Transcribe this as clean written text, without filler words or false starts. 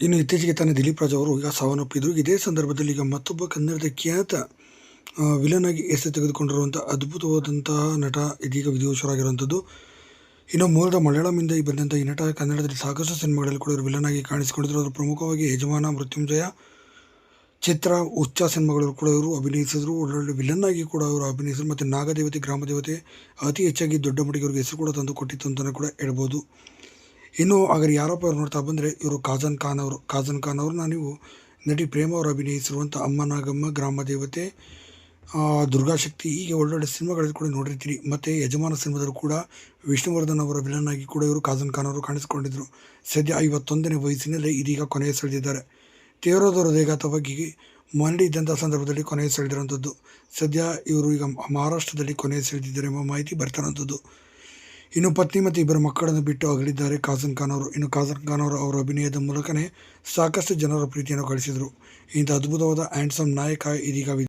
ಇನ್ನು ಇತ್ತೀಚೆಗೆ ತಾನೇ ದಿಲೀಪ್ ರಾಜ್ ಅವರು ಈಗ ಸಾವನ್ನಪ್ಪಿದ್ರು. ಇದೇ ಸಂದರ್ಭದಲ್ಲಿ ಈಗ ಮತ್ತೊಬ್ಬ ಕನ್ನಡದ ಖ್ಯಾತ ವಿಲನ್ ಆಗಿ ಹೆಸರು ತೆಗೆದುಕೊಂಡಿರುವಂಥ ಅದ್ಭುತವಾದಂತಹ ನಟ ಇದೀಗ ವಿಧಿವಶರಾಗಿರುವಂಥದ್ದು. ಇನ್ನು ಮೂಲದ ಮಲಯಾಳಂನಿಂದ ಬಂದಂಥ ಈ ನಟ ಕನ್ನಡದಲ್ಲಿ ಸಾಕಷ್ಟು ಸಿನಿಮಾಗಳಲ್ಲಿ ಕೂಡ ಇವರು ವಿಲನ್ ಆಗಿ ಕಾಣಿಸಿಕೊಂಡಿದ್ದರು. ಅದರ ಪ್ರಮುಖವಾಗಿ ಯಜಮಾನ, ಮೃತ್ಯುಂಜಯ, ಚಿತ್ರ, ಹುಚ್ಚ ಸಿನಿಮಾಗಳಲ್ಲೂ ಕೂಡ ಇವರು ಅಭಿನಯಿಸಿದ್ರು. ಒಳ್ಳೊಳ್ಳೆ ವಿಲನ್ ಆಗಿ ಕೂಡ ಅವರು ಅಭಿನಯಿಸಿದ್ರು. ಮತ್ತು ನಾಗದೇವತೆ, ಗ್ರಾಮದೇವತೆ ಅತಿ ಹೆಚ್ಚಾಗಿ ದೊಡ್ಡ ಮಟ್ಟಿಗೆ ಅವ್ರಿಗೆ ಹೆಸರು ಕೂಡ ತಂದು ಕೊಟ್ಟಿತ್ತು ಅಂತಲೇ ಕೂಡ ಹೇಳ್ಬೋದು. ಇನ್ನು ಹಾಗಾದ್ರೆ ಯಾರಪ್ಪ ಅವ್ರು ನೋಡ್ತಾ ಬಂದರೆ ಇವರು ಕಾಜನ್ ಖಾನ್ ಅವ್ರನ್ನ ನೀವು ನಟಿ ಪ್ರೇಮ ಅವರು ಅಭಿನಯಿಸಿರುವಂಥ ಅಮ್ಮ ನಾಗಮ್ಮ, ಗ್ರಾಮದೇವತೆ, ದುರ್ಗಾಶಕ್ತಿ, ಹೀಗೆ ಒಳ್ಳೊಳ್ಳೆ ಸಿನಿಮಾಗಳಲ್ಲಿ ಕೂಡ ನೋಡಿರ್ತೀರಿ. ಮತ್ತು ಯಜಮಾನ ಸಿನಿಮಾದಲ್ಲೂ ಕೂಡ ವಿಷ್ಣುವರ್ಧನ್ ಅವರ ವಿಲನ್ ಆಗಿ ಕೂಡ ಇವರು ಕಾಜನ್ ಖಾನ್ ಅವರು ಕಾಣಿಸಿಕೊಂಡಿದ್ದರು. ಸದ್ಯ 51ನೇ ವಯಸ್ಸಿನಲ್ಲೇ ಇದೀಗ ಕೊನೆಯ ಸೆಳೆದಿದ್ದಾರೆ. ತೀವ್ರವಾದ ಹೃದಯಘಾತವಾಗಿ ಮರಳಿ ಇದ್ದಂಥ ಸಂದರ್ಭದಲ್ಲಿ ಕೊನೆಯ ಸೆಳೆದಿರುವಂಥದ್ದು. ಸದ್ಯ ಇವರು ಈಗ ಮಹಾರಾಷ್ಟ್ರದಲ್ಲಿ ಕೊನೆಯ ಸೆಳೆದಿದ್ದಾರೆ ಎಂಬ ಮಾಹಿತಿ ಬರ್ತಾರಂಥದ್ದು. ಇನ್ನು ಪತ್ನಿ ಮತ್ತು ಇಬ್ಬರು ಮಕ್ಕಳನ್ನು ಬಿಟ್ಟು ಅಗಲಿದ್ದಾರೆ ಕಾಜನ್ ಖಾನ್ ಅವರು. ಇನ್ನು ಕಾಜನ್ ಖಾನ್ ಅವರು ಅವರ ಅಭಿನಯದ ಮೂಲಕನೇ ಸಾಕಷ್ಟು ಜನರ ಪ್ರೀತಿಯನ್ನು ಗಳಿಸಿದರು. ಇಂಥ ಅದ್ಭುತವಾದ ಹ್ಯಾಂಡ್ಸಮ್ ನಾಯಕ ಇದೀಗ